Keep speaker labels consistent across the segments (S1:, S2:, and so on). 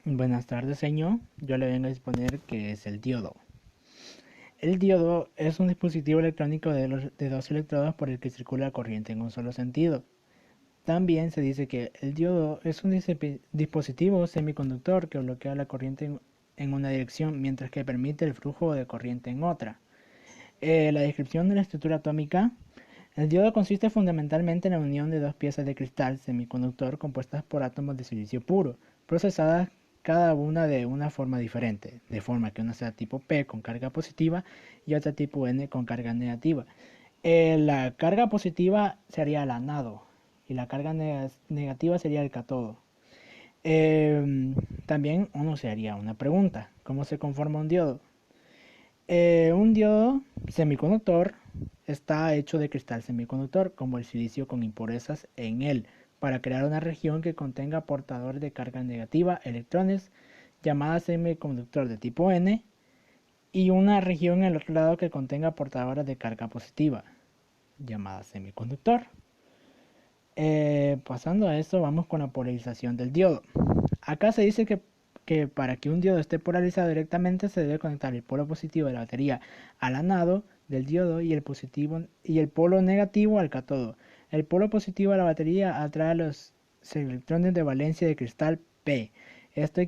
S1: Buenas tardes, señor. Yo le vengo a exponer qué es el diodo. El diodo es un dispositivo electrónico de dos electrodos por el que circula corriente en un solo sentido. También se dice que el diodo es un dispositivo semiconductor que bloquea la corriente en una dirección mientras que permite el flujo de corriente en otra. La descripción de la estructura atómica. El diodo consiste fundamentalmente en la unión de dos piezas de cristal semiconductor compuestas por átomos de silicio puro, procesadas cada una de una forma diferente, de forma que una sea tipo P con carga positiva y otra tipo N con carga negativa. La carga positiva sería el anodo y la carga negativa sería el catodo. También uno se haría una pregunta: ¿cómo se conforma un diodo? Un diodo semiconductor está hecho de cristal semiconductor, como el silicio con impurezas en él, para crear una región que contenga portadores de carga negativa, electrones, llamada semiconductor de tipo N, y una región en el otro lado que contenga portadores de carga positiva, llamada semiconductor. Pasando a eso, vamos con la polarización del diodo. Acá se dice que para que un diodo esté polarizado directamente se debe conectar el polo positivo de la batería al anodo del diodo y el polo negativo al catodo. El polo positivo de la batería atrae los electrones de valencia de cristal P. Esto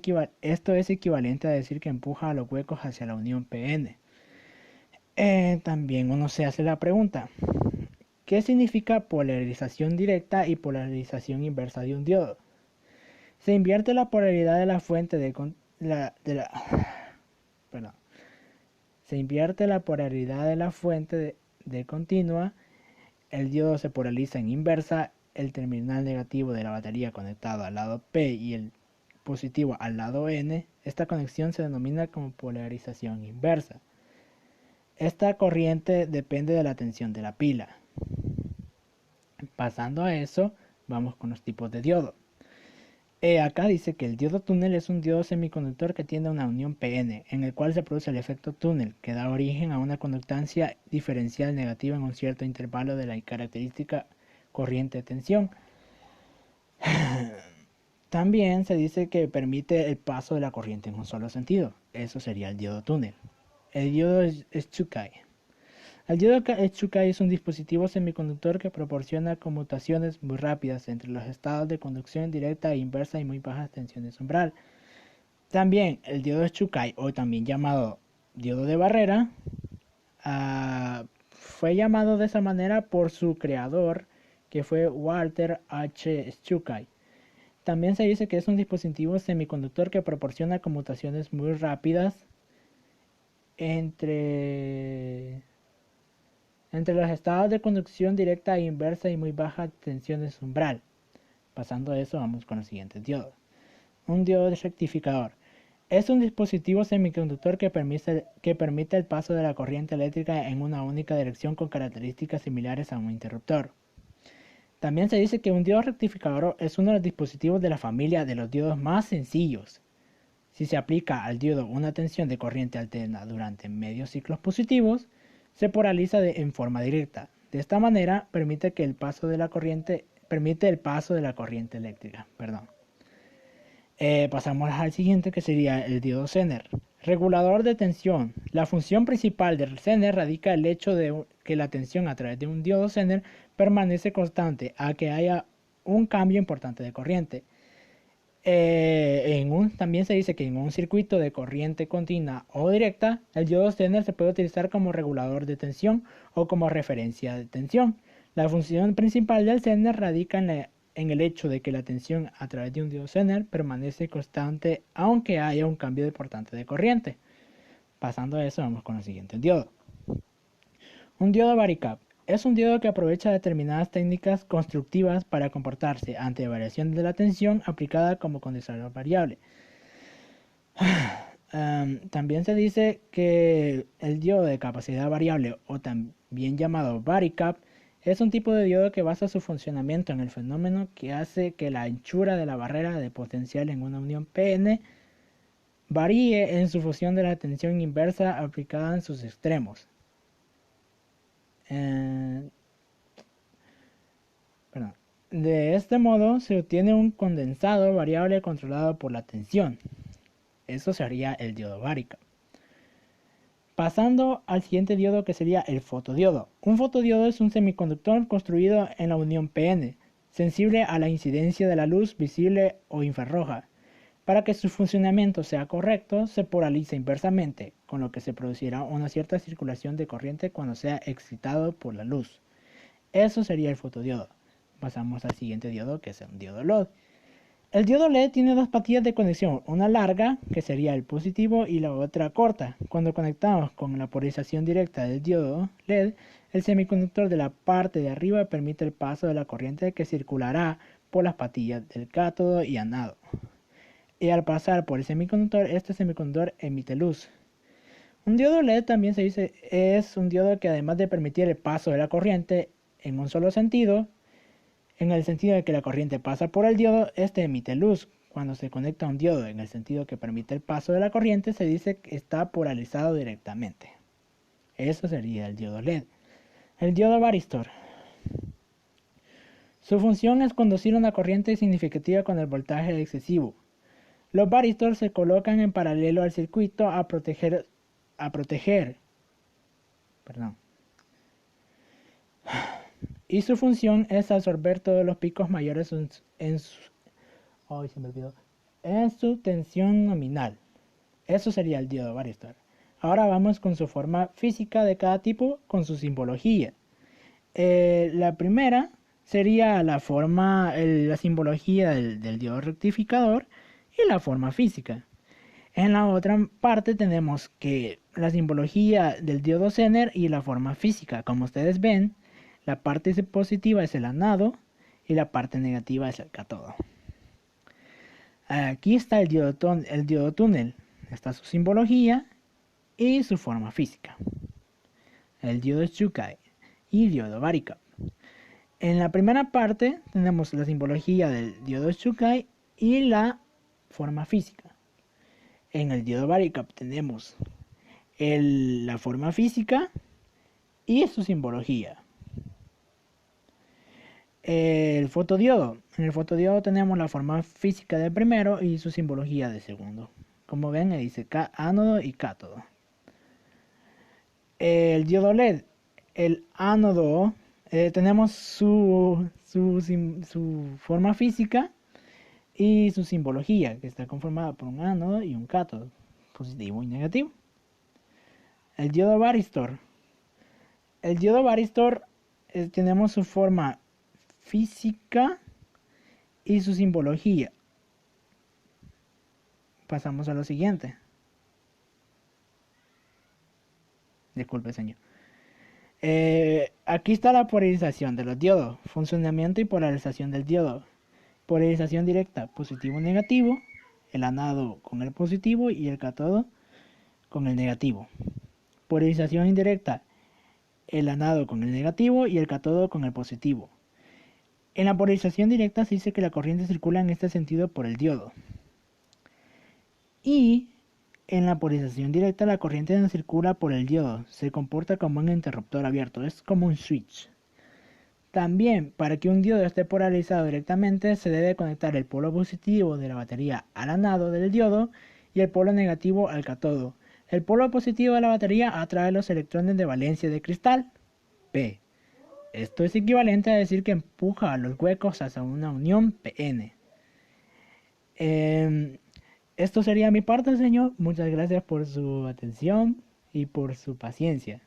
S1: es equivalente a decir que empuja a los huecos hacia la unión PN. También uno se hace la pregunta: ¿qué significa polarización directa y polarización inversa de un diodo? Se invierte la polaridad de la fuente perdón, se invierte la polaridad de la fuente de continua, el diodo se polariza en inversa, el terminal negativo de la batería conectado al lado P y el positivo al lado N. Esta conexión se denomina como polarización inversa. Esta corriente depende de la tensión de la pila. Pasando a eso, vamos con los tipos de diodo. Acá dice que el diodo túnel es un diodo semiconductor que tiene una unión PN, en el cual se produce el efecto túnel, que da origen a una conductancia diferencial negativa en un cierto intervalo de la característica corriente de tensión. También se dice que permite el paso de la corriente en un solo sentido. Eso sería el diodo túnel. El diodo es Chukai. El diodo Chukai es un dispositivo semiconductor que proporciona conmutaciones muy rápidas entre los estados de conducción directa e inversa y muy bajas tensiones umbral. También el diodo Chukai, o también llamado diodo de barrera, fue llamado de esa manera por su creador, que fue Walter H. Chukai. También se dice que es un dispositivo semiconductor que proporciona conmutaciones muy rápidas entre los estados de conducción directa e inversa y muy bajas tensiones umbral. Pasando a eso, vamos con los siguientes diodos. Un diodo de rectificador. Es un dispositivo semiconductor que permite el paso de la corriente eléctrica en una única dirección con características similares a un interruptor. También se dice que un diodo rectificador es uno de los dispositivos de la familia de los diodos más sencillos. Si se aplica al diodo una tensión de corriente alterna durante medios ciclos positivos, se polariza en forma directa. De esta manera permite el paso de la corriente eléctrica. Pasamos al siguiente, que sería el diodo Zener. Regulador de tensión. La función principal del Zener radica en el hecho de que la tensión a través de un diodo Zener permanece constante a que haya un cambio importante de corriente. También se dice que en un circuito de corriente continua o directa, el diodo Zener se puede utilizar como regulador de tensión o como referencia de tensión. La función principal del Zener radica en el hecho de que la tensión a través de un diodo Zener permanece constante aunque haya un cambio importante de corriente. Pasando a eso, vamos con el siguiente diodo. Un diodo varicap es un diodo que aprovecha determinadas técnicas constructivas para comportarse ante variaciones de la tensión aplicada como condensador variable. También se dice que el diodo de capacidad variable, o también llamado varicap, es un tipo de diodo que basa su funcionamiento en el fenómeno que hace que la anchura de la barrera de potencial en una unión PN varíe en su función de la tensión inversa aplicada en sus extremos. De este modo se obtiene un condensado variable controlado por la tensión. Eso sería el diodo bárico. Pasando al siguiente diodo, que sería el fotodiodo. Un fotodiodo es un semiconductor construido en la unión PN, sensible a la incidencia de la luz visible o infrarroja. Para que su funcionamiento sea correcto, se polariza inversamente, con lo que se producirá una cierta circulación de corriente cuando sea excitado por la luz. Eso sería el fotodiodo. Pasamos al siguiente diodo, que es el diodo LED. El diodo LED tiene dos patillas de conexión, una larga, que sería el positivo, y la otra corta. Cuando conectamos con la polarización directa del diodo LED, el semiconductor de la parte de arriba permite el paso de la corriente que circulará por las patillas del cátodo y ánodo. Y al pasar por el semiconductor, este semiconductor emite luz. Un diodo LED también se dice es un diodo que, además de permitir el paso de la corriente en un solo sentido, en el sentido de que la corriente pasa por el diodo, este emite luz. Cuando se conecta a un diodo en el sentido que permite el paso de la corriente, se dice que está polarizado directamente. Eso sería el diodo LED. El diodo varistor. Su función es conducir una corriente significativa con el voltaje excesivo. Los varistores se colocan en paralelo al circuito y su función es absorber todos los picos mayores en su tensión nominal. Eso sería el diodo varistor. Ahora vamos con su forma física de cada tipo, con su simbología. La primera sería la simbología del diodo rectificador y la forma física. En la otra parte tenemos que la simbología del diodo Zener y la forma física. Como ustedes ven, la parte positiva es el ánodo y la parte negativa es el cátodo. Aquí está el diodo túnel. Está su simbología y su forma física. El diodo Chukai y diodo Varicap. En la primera parte tenemos la simbología del diodo Chukai y la forma física. En el diodo Varicap tenemos la forma física y su simbología. El fotodiodo. En el fotodiodo tenemos la forma física de primero y su simbología de segundo. Como ven, dice ánodo y cátodo. El diodo LED. El ánodo, tenemos su forma física y su simbología, que está conformada por un ánodo y un cátodo, positivo y negativo. El diodo varistor. El diodo varistor, tenemos su forma física y su simbología. Pasamos a lo siguiente. Disculpe, señor. Aquí está la polarización de los diodos. Funcionamiento y polarización del diodo. Polarización directa, positivo y negativo. El ánodo con el positivo y el cátodo con el negativo. Polarización indirecta, el ánodo con el negativo y el cátodo con el positivo. En la polarización directa se dice que la corriente circula en este sentido por el diodo. Y en la polarización directa la corriente no circula por el diodo, se comporta como un interruptor abierto, es como un switch. También, para que un diodo esté polarizado directamente, se debe conectar el polo positivo de la batería al ánodo del diodo y el polo negativo al cátodo. El polo positivo de la batería atrae los electrones de valencia de cristal, P. Esto es equivalente a decir que empuja a los huecos hacia una unión PN. Esto sería mi parte, señor. Muchas gracias por su atención y por su paciencia.